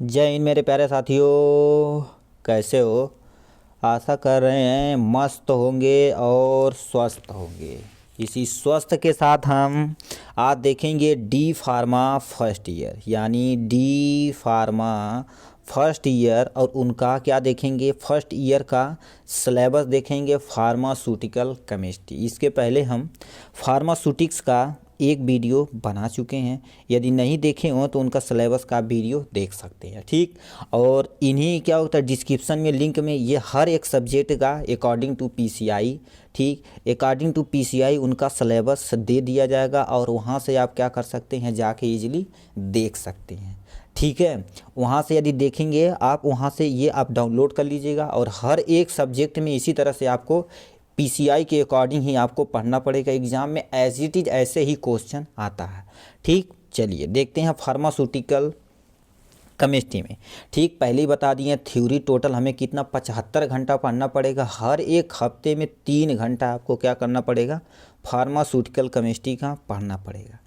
जय हिंद मेरे प्यारे साथियों, कैसे हो। आशा कर रहे हैं मस्त होंगे और स्वस्थ होंगे। इसी स्वस्थ के साथ हम आज देखेंगे डी फार्मा फर्स्ट ईयर, यानी डी फार्मा फर्स्ट ईयर, और उनका क्या देखेंगे, फर्स्ट ईयर का सिलेबस देखेंगे, फार्मास्यूटिकल केमिस्ट्री। इसके पहले हम फार्मास्यूटिक्स का एक वीडियो बना चुके हैं, यदि नहीं देखे हो तो उनका सिलेबस का वीडियो देख सकते हैं। ठीक, और इन्हीं क्या होता है डिस्क्रिप्शन में लिंक में ये हर एक सब्जेक्ट का अकॉर्डिंग टू पीसीआई, ठीक, अकॉर्डिंग टू पीसीआई उनका सिलेबस दे दिया जाएगा, और वहाँ से आप क्या कर सकते हैं, जाके इजीली देख सकते हैं। ठीक है, वहाँ से यदि देखेंगे आप, वहाँ से ये आप डाउनलोड कर लीजिएगा, और हर एक सब्जेक्ट में इसी तरह से आपको पीसीआई के अकॉर्डिंग ही आपको पढ़ना पड़ेगा। एग्ज़ाम में एज इट इज़ ऐसे ही क्वेश्चन आता है। ठीक, चलिए देखते हैं फार्मास्यूटिकल केमिस्ट्री में। ठीक, पहले ही बता दिए थ्योरी टोटल हमें कितना 75 घंटा पढ़ना पड़ेगा। हर एक हफ्ते में 3 घंटा आपको क्या करना पड़ेगा, फार्मास्यूटिकल केमिस्ट्री का पढ़ना पड़ेगा।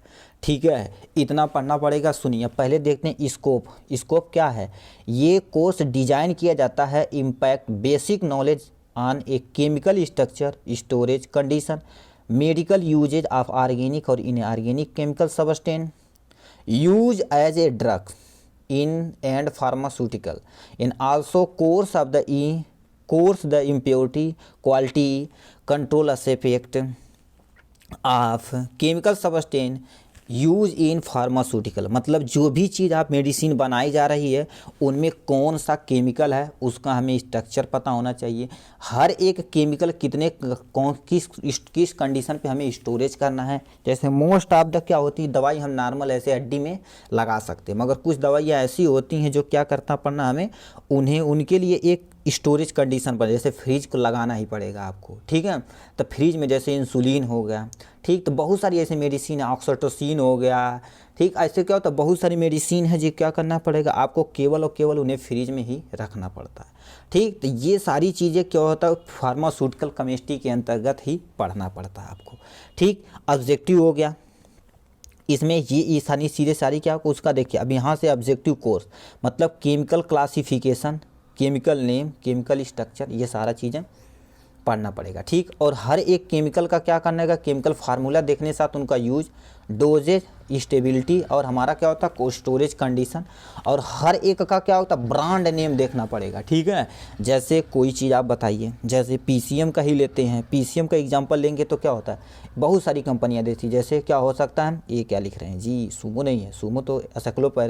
ठीक है, इतना पढ़ना पड़ेगा। सुनिए, पहले देखते हैं स्कोप। स्कोप क्या है, ये कोर्स डिजाइन किया जाता है impact basic knowledge on a chemical structure, storage condition, medical usages of organic और inorganic chemical substance, use as a drug in and pharmaceutical, and also course the impurity, quality control aspect of chemical substance use in pharmaceutical. मतलब जो भी चीज़ आप medicine बनाई जा रही है उनमें कौन सा केमिकल है उसका हमें स्ट्रक्चर पता होना चाहिए। हर एक केमिकल कितने कौन किस कंडीशन पे हमें स्टोरेज करना है। जैसे मोस्ट ऑफ द क्या होती है, दवाई हम नॉर्मल ऐसे हड्डी में लगा सकते हैं, मगर कुछ दवाइयाँ ऐसी होती हैं जो क्या करता पड़ना हमें, उन्हें उनके लिए एक स्टोरेज कंडीशन पर, जैसे फ्रिज को लगाना ही पड़ेगा आपको। ठीक है, तो फ्रिज में जैसे इंसुलिन हो गया, ठीक, तो बहुत सारी ऐसी मेडिसिन है, ऑक्सीटोसिन हो गया। ठीक, ऐसे क्या होता है, बहुत सारी मेडिसिन है जो क्या करना पड़ेगा आपको, केवल और केवल उन्हें फ्रिज में ही रखना पड़ता है। ठीक, तो ये सारी चीज़ें क्या होता है, फार्मास्यूटिकल केमिस्ट्री के अंतर्गत ही पढ़ना पड़ता है आपको। ठीक, ऑब्जेक्टिव हो गया इसमें, ये सारी चीज़ें सारी क्या आपको उसका देखिए। अब यहाँ से ऑब्जेक्टिव कोर्स मतलब chemical classification, chemical name, chemical structure, ये सारा चीज़ें पढ़ना पड़ेगा। ठीक, और हर एक केमिकल का क्या करना है, केमिकल फार्मूला देखने के साथ उनका यूज, डोजेज, स्टेबिलिटी, और हमारा क्या होता है को स्टोरेज कंडीशन, और हर एक का क्या होता है ब्रांड नेम देखना पड़ेगा। ठीक है, जैसे कोई चीज़ आप बताइए, जैसे पीसीएम का ही लेते हैं, पीसीएम का एग्जांपल लेंगे तो क्या होता है, बहुत सारी कंपनियां देती, जैसे क्या हो सकता है, ये क्या लिख रहे हैं जी, सूमो नहीं है, सूमो तो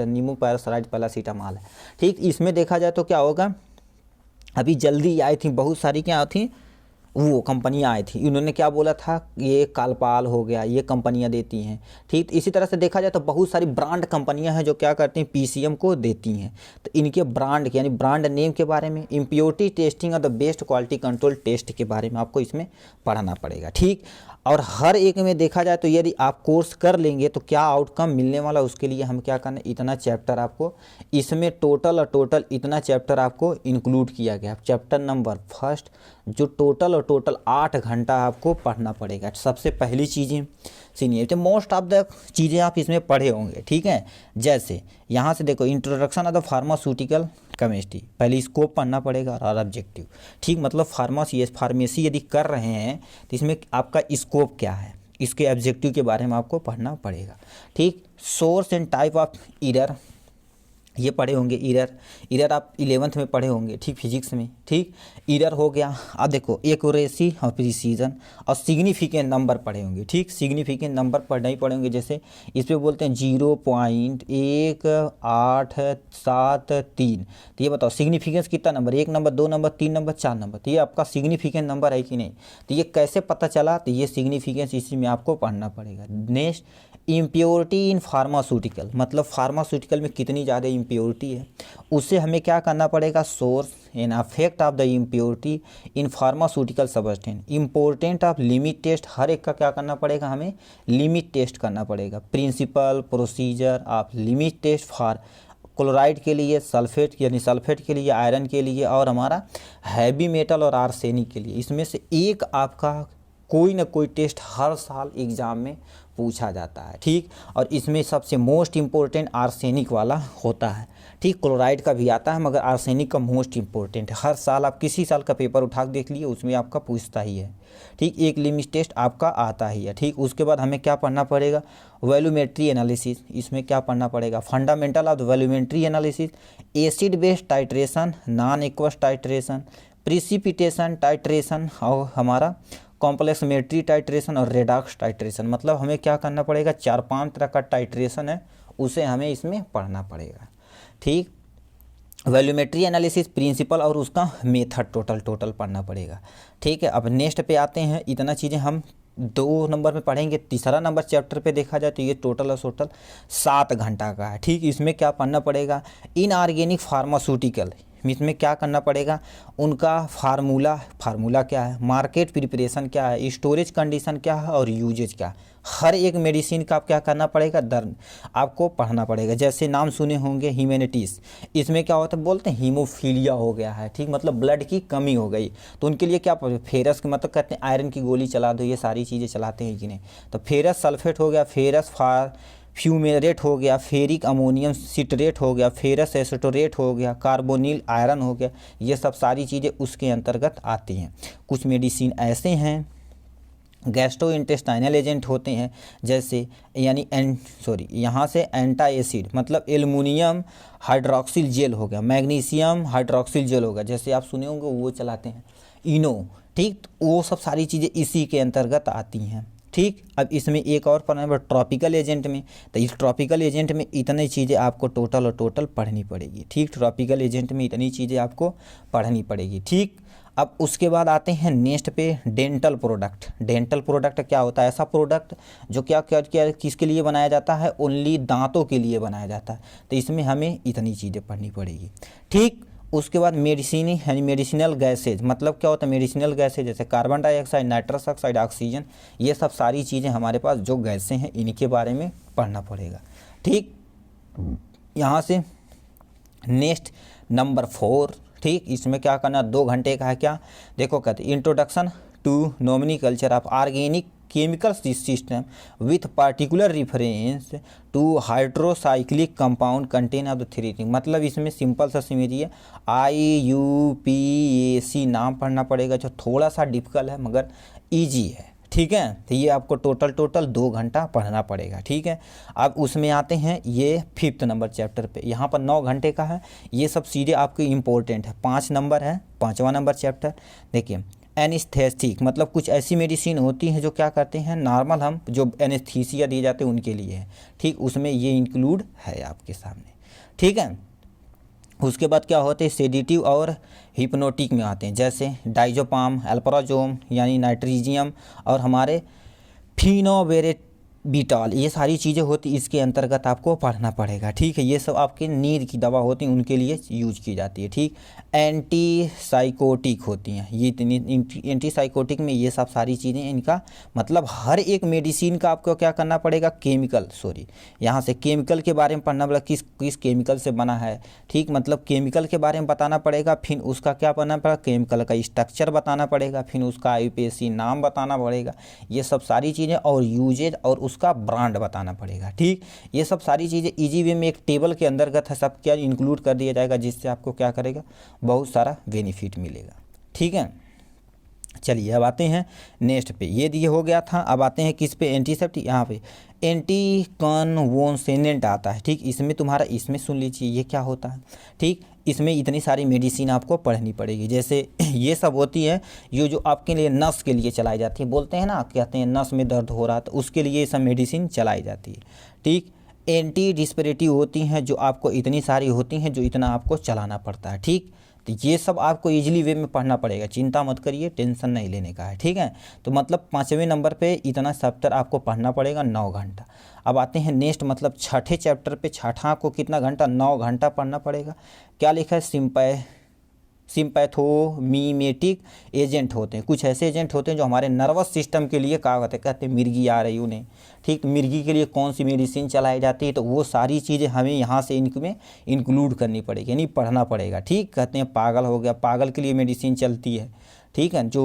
नीमो पैरासाइड पैरासीटामॉल है। ठीक, इसमें देखा जाए तो क्या होगा, अभी जल्दी आई थी बहुत सारी क्या थी, वो कंपनियां आई थी, इन्होंने क्या बोला था, ये कालपाल हो गया, ये कंपनियां देती हैं। ठीक, इसी तरह से देखा जाए तो बहुत सारी ब्रांड कंपनियां हैं जो क्या करती हैं, पीसीएम को देती हैं। तो इनके ब्रांड यानी ब्रांड नेम के बारे में, इम्प्योरिटी टेस्टिंग और the best quality control test के बारे में आपको इसमें पढ़ना पड़ेगा। ठीक, और हर एक में देखा जाए तो यदि आप कोर्स कर लेंगे तो क्या आउटकम मिलने वाला, उसके लिए हम क्या करना, इतना चैप्टर आपको इसमें टोटल इतना चैप्टर आपको इंक्लूड किया गया। चैप्टर नंबर फर्स्ट जो टोटल 8 घंटा आपको पढ़ना पड़ेगा। सबसे पहली चीज़ें सीनियर, तो मोस्ट ऑफ द चीज़ें आप इसमें पढ़े होंगे। ठीक है, जैसे यहाँ से देखो, introduction of the pharmaceutical chemistry, पहले स्कोप पढ़ना पड़ेगा और ऑब्जेक्टिव। ठीक, मतलब फार्मेसी यदि कर रहे हैं तो इसमें आपका स्कोप क्या है, इसके ऑब्जेक्टिव के बारे में आपको पढ़ना पड़ेगा। ठीक, source and type of error ये पढ़े होंगे। एरर आप 11th में पढ़े होंगे, ठीक, फिजिक्स में। ठीक, एरर हो गया। अब देखो एक्यूरेसी और प्रिसीजन और सिग्निफिकेंट नंबर पढ़े होंगे। ठीक, सिग्निफिकेंट नंबर पढ़े ही पढ़े होंगे, जैसे इस पर बोलते हैं 0.1873। तो ये बताओ सिग्निफिकेंस कितना number, 1 number, 2 number, 3 number, 4 number, तो ये आपका सिग्निफिकेंट नंबर है कि नहीं, तो ये कैसे पता चला, तो ये सिग्निफिकेंस इसी में आपको पढ़ना पड़ेगा। नेक्स्ट, इम्प्योरिटी इन फार्मास्यूटिकल, मतलब फार्मास्यूटिकल में कितनी ज़्यादा इम्प्योरिटी है, उससे हमें क्या करना पड़ेगा, source and effect of the impurity in pharmaceutical substance, important of limit test, हर एक का क्या करना पड़ेगा, हमें लिमिट टेस्ट करना पड़ेगा। Principle procedure of limit test for chloride के लिए, सल्फेट यानी सल्फेट के लिए, आयरन के लिए, और हमारा हैवी मेटल और आर्सेनिक के लिए। इसमें से एक आपका कोई ना कोई टेस्ट हर साल एग्ज़ाम में पूछा जाता है, ठीक। और इसमें सबसे मोस्ट इम्पोर्टेंट आर्सेनिक वाला होता है, ठीक। क्लोराइड का भी आता है मगर आर्सेनिक का मोस्ट इम्पोर्टेंट है। हर साल आप किसी साल का पेपर उठा के देख लिए, उसमें आपका पूछता ही है, ठीक। एक लिमिट टेस्ट आपका आता ही है, ठीक। उसके बाद हमें क्या पढ़ना पड़ेगा, वैल्यूमेट्री एनालिसिस। इसमें क्या पढ़ना पड़ेगा, fundamental of volumetric analysis, acid base titration, non aqueous titration, precipitation titration, और हमारा कॉम्प्लेक्समेट्री टाइट्रेशन और रेडॉक्स टाइट्रेशन। मतलब हमें क्या करना पड़ेगा, 4-5 तरह का टाइट्रेशन है, उसे हमें इसमें पढ़ना पड़ेगा, ठीक। वैल्यूमेट्री एनालिसिस प्रिंसिपल और उसका मेथड टोटल पढ़ना पड़ेगा, ठीक है। अब नेक्स्ट पे आते हैं, इतना चीज़ें हम 2 नंबर में पढ़ेंगे। तीसरा नंबर चैप्टर पे देखा जाए तो ये टोटल और टोटल 7 घंटा का है, ठीक। इसमें क्या पढ़ना पड़ेगा, इनऑर्गेनिक फार्मास्यूटिकल, इसमें क्या करना पड़ेगा, उनका फार्मूला क्या है, मार्केट प्रिपरेशन क्या है, स्टोरेज कंडीशन क्या है और यूजेज क्या है। हर एक मेडिसिन का आप क्या करना पड़ेगा, आपको पढ़ना पड़ेगा। जैसे नाम सुने होंगे ह्यूमैनिटीज़, इसमें क्या होता है, बोलते हैं हीमोफीलिया हो गया है, ठीक। मतलब ब्लड की कमी हो गई, तो उनके लिए क्या फेरस, मतलब कहते हैं आयरन की गोली चला दो, ये सारी चीज़ें चलाते हैं कि नहीं। तो फेरस सल्फेट हो गया, फेरस फ्यूमेरेट हो गया, फेरिक अमोनियम सिट्रेट हो गया, फेरस एसिटोरेट हो गया, कार्बोनिल आयरन हो गया, ये सब सारी चीज़ें उसके अंतर्गत आती हैं। कुछ मेडिसिन ऐसे हैं गैस्ट्रोइंटेस्टाइनल एजेंट होते हैं, जैसे यहाँ से एंटा एसिड, मतलब एल्युमिनियम हाइड्रोक्सिल जेल हो गया, मैग्नीशियम हाइड्रोक्सिल जेल हो गया, जैसे आप सुने होंगे वो चलाते हैं इनो, ठीक। तो वो सब सारी चीज़ें इसी के अंतर्गत आती हैं, ठीक। अब इसमें एक और पढ़ना है ट्रॉपिकल एजेंट में, तो इस ट्रॉपिकल एजेंट में इतनी चीज़ें आपको टोटल पढ़नी पड़ेगी, ठीक। ट्रॉपिकल एजेंट में इतनी चीज़ें आपको पढ़नी पड़ेगी, ठीक। अब उसके बाद आते हैं नेक्स्ट पे डेंटल प्रोडक्ट। डेंटल प्रोडक्ट क्या होता है, ऐसा प्रोडक्ट जो क्या किसके लिए बनाया जाता है, ओनली दांतों के लिए बनाया जाता है, तो इसमें हमें इतनी चीज़ें पढ़नी पड़ेगी, ठीक। उसके बाद मेडिसिनल गैसेज, मतलब क्या होता है मेडिसिनल गैसेज, जैसे carbon dioxide, nitrous oxide, oxygen, ये सब सारी चीज़ें हमारे पास जो गैसें हैं इनके बारे में पढ़ना पड़ेगा, ठीक। यहाँ से नेक्स्ट नंबर 4, ठीक। इसमें क्या करना, 2 घंटे का है, क्या देखो कहते introduction to nomenclature of organic chemical system with particular reference to heterocyclic compound contain of the 3 thing. मतलब इसमें सिंपल सा समझिए, IUPAC नाम पढ़ना पड़ेगा, जो थोड़ा सा डिफिकल्ट है मगर ईजी है, ठीक है। तो ये आपको टोटल 2 घंटा पढ़ना पड़ेगा, ठीक है। अब उसमें आते हैं ये 5th नंबर चैप्टर पे, यहाँ पर 9 घंटे का है। ये सब चीज़ें आपके इम्पोर्टेंट है। 5 नंबर है, 5वां नंबर चैप्टर। देखिए एनेस्थेटिक, मतलब कुछ ऐसी मेडिसिन होती हैं जो क्या करते हैं, नॉर्मल हम जो एनेस्थीसिया दिए जाते हैं उनके लिए है, ठीक। उसमें ये इंक्लूड है आपके सामने, ठीक है। उसके बाद क्या होते हैं, सेडेटिव और हिप्नोटिक में आते हैं, जैसे डाइजोपाम, अल्प्राजोम यानी नाइट्रीजियम, और हमारे फिनोबेरेबिटॉल, ये सारी चीज़ें होती इसके अंतर्गत आपको पढ़ना पड़ेगा, ठीक है। ये सब आपके नींद की दवा होती हैं, उनके लिए यूज की जाती है, ठीक। एंटी साइकोटिक होती हैं, ये इतनी एंटी साइकोटिक में ये सब सारी चीज़ें, इनका मतलब हर एक मेडिसिन का आपको क्या करना पड़ेगा, यहाँ से केमिकल के बारे में पढ़ना पड़ेगा, किस केमिकल से बना है, ठीक। मतलब केमिकल के बारे में बताना पड़ेगा, फिर उसका क्या पढ़ना पड़ेगा, केमिकल का स्ट्रक्चर बताना पड़ेगा, फिर उसका IUPAC नाम बताना पड़ेगा, ये सब सारी चीज़ें, और यूजेज और उसका ब्रांड बताना पड़ेगा, ठीक। ये सब सारी चीज़ें इजी वे में एक टेबल के अंतर्गत है, सब क्या इंक्लूड कर दिया जाएगा, जिससे आपको क्या करेगा, बहुत सारा बेनिफिट मिलेगा, ठीक है। चलिए अब आते हैं नेक्स्ट पे, ये हो गया था। अब आते हैं किस पे, एंटीसेप्टिक, यहाँ पे एंटी कन्वोसेनेंट आता है, ठीक। इसमें तुम्हारा, इसमें सुन लीजिए ये क्या होता है, ठीक। इसमें इतनी सारी मेडिसिन आपको पढ़नी पड़ेगी, जैसे ये सब होती है ये जो आपके लिए नस के लिए चलाई जाती है, बोलते हैं ना, कहते हैं नस में दर्द हो रहा तो उसके लिए ये सब मेडिसिन चलाई जाती है, ठीक। एंटी डिस्पेरेटिव होती हैं, जो आपको इतनी सारी होती हैं जो इतना आपको चलाना पड़ता है, ठीक। तो ये सब आपको इजीली वे में पढ़ना पड़ेगा, चिंता मत करिए, टेंशन नहीं लेने का है, ठीक है। तो मतलब 5वें नंबर पे इतना चैप्टर आपको पढ़ना पड़ेगा, 9 घंटा। अब आते हैं नेक्स्ट, मतलब 6ठे चैप्टर पे, 6ठा को कितना घंटा, 9 घंटा पढ़ना पड़ेगा। क्या लिखा है, सिंपैथोमिमेटिक एजेंट होते हैं, कुछ ऐसे एजेंट होते हैं जो हमारे नर्वस सिस्टम के लिए क्या होते हैं, कहते हैं मिर्गी आ रही उन्हें, ठीक। तो मिर्गी के लिए कौन सी मेडिसिन चलाई जाती है, तो वो सारी चीज़ें हमें यहाँ से इनमें इंक्लूड करनी पड़ेगी, यानी पढ़ना पड़ेगा, ठीक। कहते हैं पागल हो गया, पागल के लिए मेडिसिन चलती है, ठीक है। जो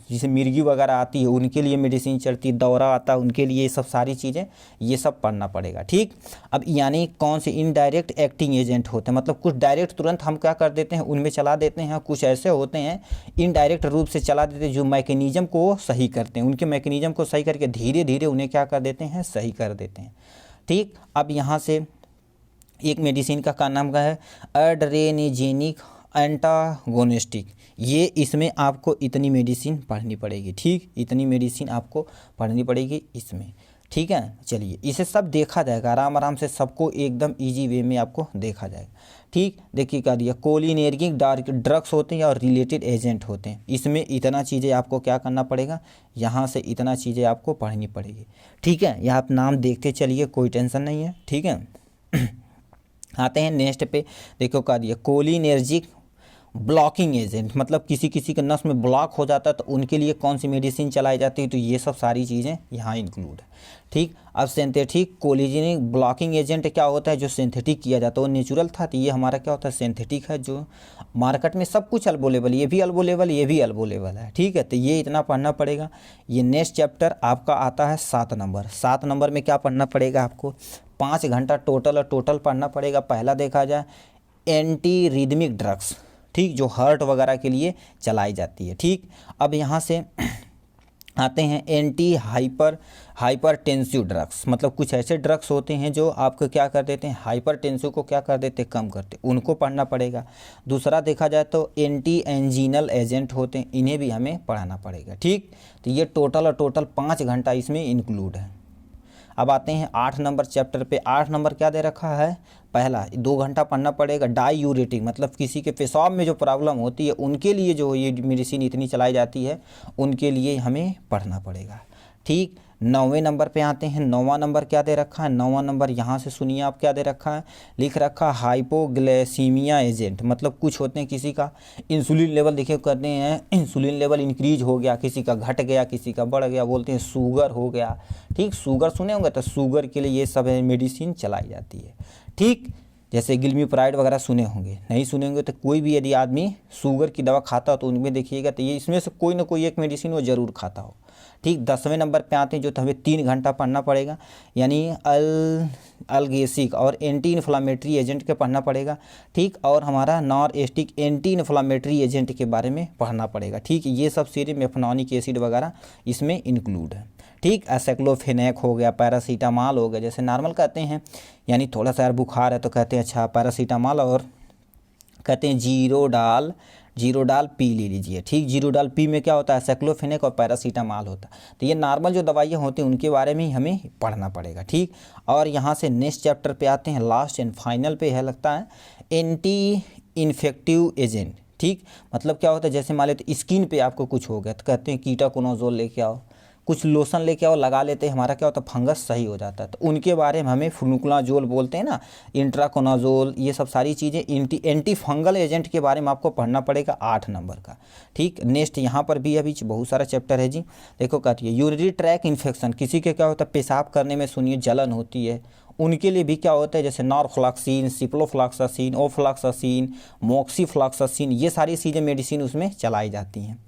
जैसे मिर्गी वगैरह आती है उनके लिए मेडिसिन चलती है, दौरा आता है उनके लिए, ये सब सारी चीज़ें ये सब पढ़ना पड़ेगा। ठीक, अब यानी कौन से इनडायरेक्ट एक्टिंग एजेंट होते हैं, मतलब कुछ डायरेक्ट तुरंत हम क्या कर देते हैं उनमें चला देते हैं, कुछ ऐसे होते हैं इनडायरेक्ट रूप से चला देते हैं जो मैकेनिज्म को सही करते हैं, उनके मैकेनिज्म को सही करके धीरे धीरे उन्हें क्या कर देते हैं, सही कर देते हैं। ठीक, अब यहाँ से एक मेडिसिन का नाम का है एड्रेनेजेनिक एंटागोनिस्टिक, ये इसमें आपको इतनी मेडिसिन पढ़नी पड़ेगी। ठीक, इतनी मेडिसिन आपको पढ़नी पड़ेगी इसमें। ठीक है, चलिए इसे सब देखा जाएगा आराम आराम से, सबको एकदम इजी वे में आपको देखा जाएगा। ठीक, देखिए क्या दिया, कोलिनेर्गिक ड्रग्स होते हैं और रिलेटेड एजेंट होते हैं, इसमें इतना चीज़ें आपको क्या करना पड़ेगा, यहाँ से इतना चीज़ें आपको पढ़नी पड़ेगी। ठीक है, यहाँ आप नाम देखते चलिए, कोई टेंशन नहीं है। ठीक है, आते हैं नेक्स्ट पे, देखो क्या दिया, कोलिनेर्जिक ब्लॉकिंग एजेंट, मतलब किसी किसी के नस में ब्लॉक हो जाता है तो उनके लिए कौन सी मेडिसिन चलाई जाती है, तो ये सब सारी चीज़ें यहाँ इंक्लूड है। ठीक, अब सिंथेटिक कोलिजेनिक ब्लॉकिंग एजेंट क्या होता है, जो सिंथेटिक किया जाता है वो नेचुरल था, तो ये हमारा क्या होता है सिंथेटिक है, जो मार्केट में सब कुछ अल्बोलेबल, ये भी अल्बोलेबल ये भी अल्बोलेबल है। ठीक है, तो ये इतना पढ़ना पड़ेगा। ये नेक्स्ट चैप्टर आपका आता है 7 नंबर। 7 नंबर में क्या पढ़ना पड़ेगा आपको, 5 घंटा टोटल पढ़ना पड़ेगा। पहला देखा जाए एंटी रिदमिक ड्रग्स, ठीक, जो हार्ट वगैरह के लिए चलाई जाती है। ठीक, अब यहाँ से आते हैं एंटी हाइपरटेंसिव ड्रग्स, मतलब कुछ ऐसे ड्रग्स होते हैं जो आपको क्या कर देते हैं, हाइपरटेंसिव को क्या कर देते हैं, कम करते, उनको पढ़ना पड़ेगा। दूसरा देखा जाए तो एंटी एंजीनल एजेंट होते हैं, इन्हें भी हमें पढ़ाना पड़ेगा। ठीक, तो ये टोटल 5 घंटा इसमें इंक्लूड है। अब आते हैं 8 नंबर चैप्टर पे। 8 नंबर क्या दे रखा है, पहला 2 घंटा पढ़ना पड़ेगा डाईयूरेटिक, मतलब किसी के पेशाब में जो प्रॉब्लम होती है उनके लिए जो ये मेडिसिन इतनी चलाई जाती है उनके लिए हमें पढ़ना पड़ेगा। ठीक, 9वें नंबर पे आते हैं। 9वां नंबर क्या दे रखा है, 9वां नंबर यहाँ से सुनिए आप क्या दे रखा है, लिख रखा हाइपोग्लाइसीमिया एजेंट, मतलब कुछ होते हैं किसी का इंसुलिन लेवल देखिए करते हैं, इंसुलिन लेवल इंक्रीज हो गया, किसी का घट गया, किसी का बढ़ गया, बोलते हैं शुगर हो गया। ठीक, शुगर सुने होंगे, तो शुगर के लिए ये सब मेडिसिन चलाई जाती है। ठीक, जैसे गिल्मीप्राइड वगैरह सुने होंगे, नहीं सुने होंगे तो कोई भी यदि आदमी शुगर की दवा खाता हो तो उनमें देखिएगा तो ये इसमें से कोई ना कोई एक मेडिसिन वो ज़रूर खाता हो। ठीक, 10वें नंबर पे आते हैं जो तो हमें 3 घंटा पढ़ना पड़ेगा, यानी अल्गेसिक और एंटी इन्फ्लामेटरी एजेंट के पढ़ना पड़ेगा। ठीक, और हमारा नॉरएस्टिक एंटी इन्फ्लामेटरी एजेंट के बारे में पढ़ना पड़ेगा। ठीक, ये सब सीरियम मेफेनॉनिक एसिड वगैरह इसमें इंक्लूड है। ठीक, एसाइक्लोफेनेक हो गया, पैरासीटामॉल हो गया, जैसे नॉर्मल कहते हैं, यानी थोड़ा सा यार बुखार है तो कहते हैं अच्छा पैरासीटामॉल, और कहते हैं जीरोडाल पी ले लीजिए। ठीक, जीरोडाल पी में क्या होता है, एसाइक्लोफेनेक और पैरासीटामॉल होता है, तो ये नॉर्मल जो दवाइयाँ होती हैं उनके बारे में ही हमें पढ़ना पड़ेगा। ठीक, और यहाँ से नेक्स्ट चैप्टर पे आते हैं, लास्ट एंड फाइनल पे है लगता है एंटी इन्फेक्टिव एजेंट। ठीक, मतलब क्या होता है, जैसे मान लेते स्किन पे आपको कुछ हो गया तो कहते हैं कीटाकोनाजोल लेके आओ, कुछ लोशन लेके आओ, लगा लेते हैं, हमारा क्या होता है फंगस सही हो जाता है, तो उनके बारे में हमें फ्लुकनाजोल बोलते हैं ना, इंट्राकोनाजोल, ये सब सारी चीज़ें एंटी फंगल एजेंट के बारे में आपको पढ़ना पड़ेगा 8 नंबर का। ठीक, नेक्स्ट यहाँ पर भी अभी बहुत सारा चैप्टर है जी। देखो कहती है यूरिनरी ट्रैक इन्फेक्शन, किसी के क्या होता है पेशाब करने में सुनिए जलन होती है, उनके लिए भी क्या होता है, जैसे नॉरफ्लॉक्सिन, सिप्रोफ्लॉक्सासिन, ओफ्लॉक्सासिन, मोक्सीफ्लॉक्सासिन, ये सारी चीज़ें मेडिसिन उसमें चलाई जाती हैं।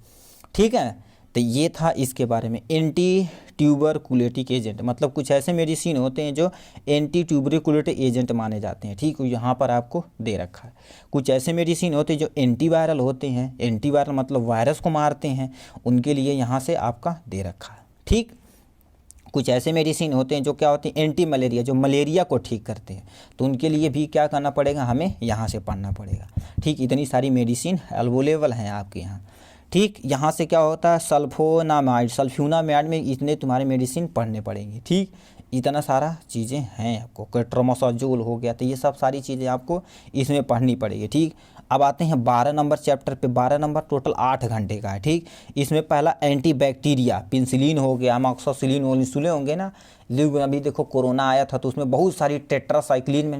ठीक है, तो ये था इसके बारे में। एंटी ट्यूबरकुलेटिक एजेंट, मतलब कुछ ऐसे मेडिसिन होते हैं जो एंटी ट्यूबरकुलेटिक एजेंट माने जाते हैं। ठीक, यहाँ पर आपको दे रखा है। कुछ ऐसे मेडिसिन होते हैं जो एंटीवायरल होते हैं, एंटीवायरल मतलब वायरस को मारते हैं, उनके लिए यहाँ से आपका दे रखा है। ठीक, कुछ ऐसे मेडिसिन होते हैं जो क्या होते हैं एंटी मलेरिया, जो मलेरिया को ठीक करते हैं, तो उनके लिए भी क्या करना पड़ेगा, हमें यहाँ से पढ़ना पड़ेगा। ठीक, इतनी सारी मेडिसिन अवेलेबल हैं आपके यहाँ। ठीक, यहाँ से क्या होता है सल्फ्यूनामाइड में इतने तुम्हारे मेडिसिन पढ़ने पड़ेंगे। ठीक, इतना सारा चीज़ें हैं आपको, ट्रोमासोजोल हो गया, तो ये सब सारी चीज़ें आपको इसमें पढ़नी पड़ेगी। ठीक, अब आते हैं 12 नंबर चैप्टर पे। 12 नंबर टोटल 8 घंटे का है। ठीक, इसमें पहला एंटी बैक्टीरिया, पेनिसिलिन हो गया, अमॉक्सिसिलिन हो, सुने होंगे ना, अभी देखो कोरोना आया था तो उसमें बहुत सारी टेट्रासाइक्लिन में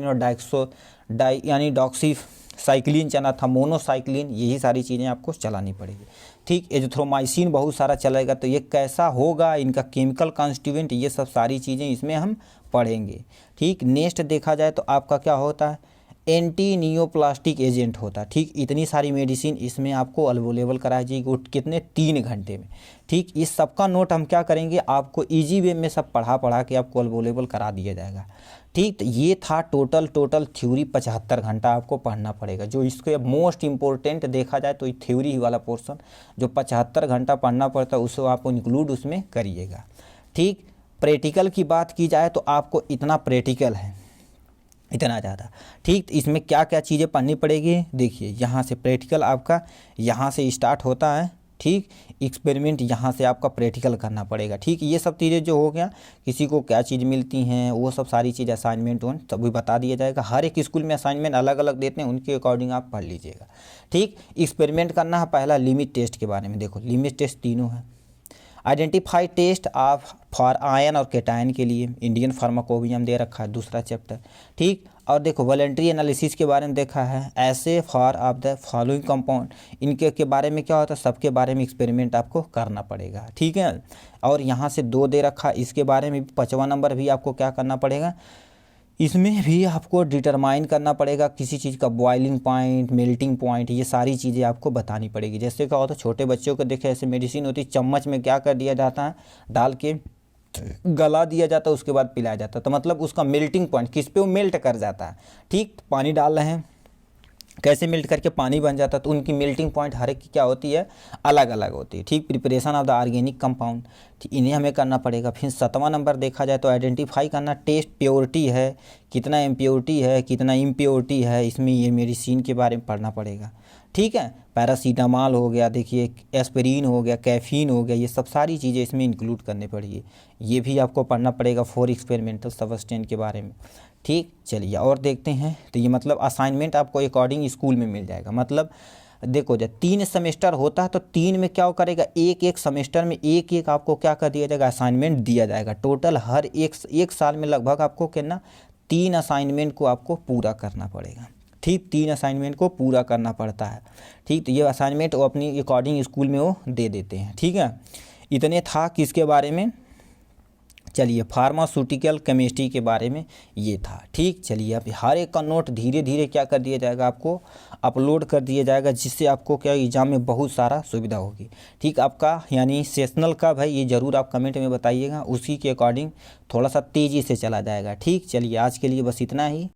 यानी डॉक्सीसाइक्लिन चला था, मोनोसाइक्लिन, यही सारी चीज़ें आपको चलानी पड़ेगी। ठीक, एजिथ्रोमाइसिन बहुत सारा चलेगा, तो ये कैसा होगा, इनका केमिकल कॉन्स्टिट्यूएंट, ये सब सारी चीज़ें इसमें हम पढ़ेंगे। ठीक, नेक्स्ट देखा जाए तो आपका क्या होता है एंटी नियोप्लास्टिक एजेंट होता है। ठीक, इतनी सारी मेडिसिन इसमें आपको अवेलेबल कराई जाएगी कितने 3 घंटे में। ठीक, इस सब का नोट हम क्या करेंगे, आपको इजी वे में सब पढ़ा के आपको अवेलेबल करा दिया जाएगा। ठीक, तो ये था टोटल थ्योरी 75 घंटा आपको पढ़ना पड़ेगा। जो इसके मोस्ट इम्पोर्टेंट देखा जाए तो ये थ्योरी वाला पोर्शन जो 75 घंटा पढ़ना पड़ता है उसको आप इंक्लूड उसमें करिएगा। ठीक, प्रैक्टिकल की बात की जाए तो आपको इतना प्रैक्टिकल है, इतना ज़्यादा। ठीक, तो इसमें क्या क्या चीज़ें पढ़नी पड़ेगी, देखिए यहाँ से प्रैक्टिकल आपका यहाँ से स्टार्ट होता है। ठीक, एक्सपेरिमेंट यहाँ से आपका प्रैक्टिकल करना पड़ेगा। ठीक, ये सब चीज़ें जो हो गया, किसी को क्या चीज़ मिलती हैं वो सब सारी चीज़ असाइनमेंट वन सभी बता दिया जाएगा। हर एक स्कूल में असाइनमेंट अलग अलग देते हैं, उनके अकॉर्डिंग आप पढ़ लीजिएगा। ठीक, एक्सपेरिमेंट करना है पहला लिमिट टेस्ट के बारे में। देखो लिमिट टेस्ट तीनों है। Identify test of for ion और केटायन के लिए इंडियन फार्माकोबियम दे रखा है, दूसरा चैप्टर। ठीक, और देखो वॉलंटरी एनालिसिस के बारे में देखा है, ऐसे for of the following compound, इनके के बारे में क्या होता है, सबके बारे में एक्सपेरिमेंट आपको करना पड़ेगा। ठीक है, और यहाँ से 2 दे रखा, इसके बारे में 5वां नंबर भी आपको क्या करना पड़ेगा, इसमें भी आपको डिटरमाइन करना पड़ेगा किसी चीज़ का बॉइलिंग पॉइंट, मेल्टिंग पॉइंट, ये सारी चीज़ें आपको बतानी पड़ेगी। जैसे क्या होता है छोटे बच्चों को देखे ऐसे मेडिसिन होती है, चम्मच में क्या कर दिया जाता है, डाल के गला दिया जाता है, उसके बाद पिलाया जाता है। तो मतलब उसका मेल्टिंग पॉइंट किस पे वो मेल्ट कर जाता है। ठीक, पानी डाल रहे हैं, कैसे मेल्ट करके पानी बन जाता है, तो उनकी मेल्टिंग पॉइंट हर एक की क्या होती है, अलग अलग होती है। ठीक, preparation of the organic compound, इन्हें हमें करना पड़ेगा। फिर 7वां नंबर देखा जाए तो आइडेंटिफाई करना टेस्ट प्योरिटी है, कितना इम्प्योरिटी है, कितना इम्प्योरिटी है, इसमें ये मेडिसिन के बारे में पढ़ना पड़ेगा। ठीक है, पैरासीटामॉल हो गया, देखिए एस्पिरिन हो गया, कैफीन हो गया, ये सब सारी चीज़ें इसमें इंक्लूड करनी पड़ेगी। ये भी आपको पढ़ना पड़ेगा फॉर एक्सपेरिमेंटल सब्सटेंस के बारे में। ठीक, चलिए और देखते हैं। तो ये मतलब असाइनमेंट आपको अकॉर्डिंग स्कूल में मिल जाएगा। मतलब देखो जब 3 सेमेस्टर होता है तो 3 में क्या करेगा, एक सेमेस्टर में एक आपको क्या कर दिया जाएगा, असाइनमेंट दिया जाएगा। टोटल हर एक साल में लगभग आपको कितना 3 असाइनमेंट को आपको पूरा करना पड़ेगा। ठीक, 3 असाइनमेंट को पूरा करना पड़ता है। ठीक, तो ये असाइनमेंट वो अपनी अकॉर्डिंग स्कूल में वो दे देते हैं। ठीक है, इतने था किसके बारे में, चलिए फार्मास्यूटिकल केमिस्ट्री के बारे में ये था। ठीक, चलिए अब हर एक का नोट धीरे धीरे क्या कर दिया जाएगा, आपको अपलोड कर दिया जाएगा, जिससे आपको क्या एग्जाम में बहुत सारा सुविधा होगी। ठीक, आपका यानी सेशनल का भाई ये ज़रूर आप कमेंट में बताइएगा, उसी के अकॉर्डिंग थोड़ा सा तेज़ी से चला जाएगा। ठीक, चलिए आज के लिए बस इतना ही।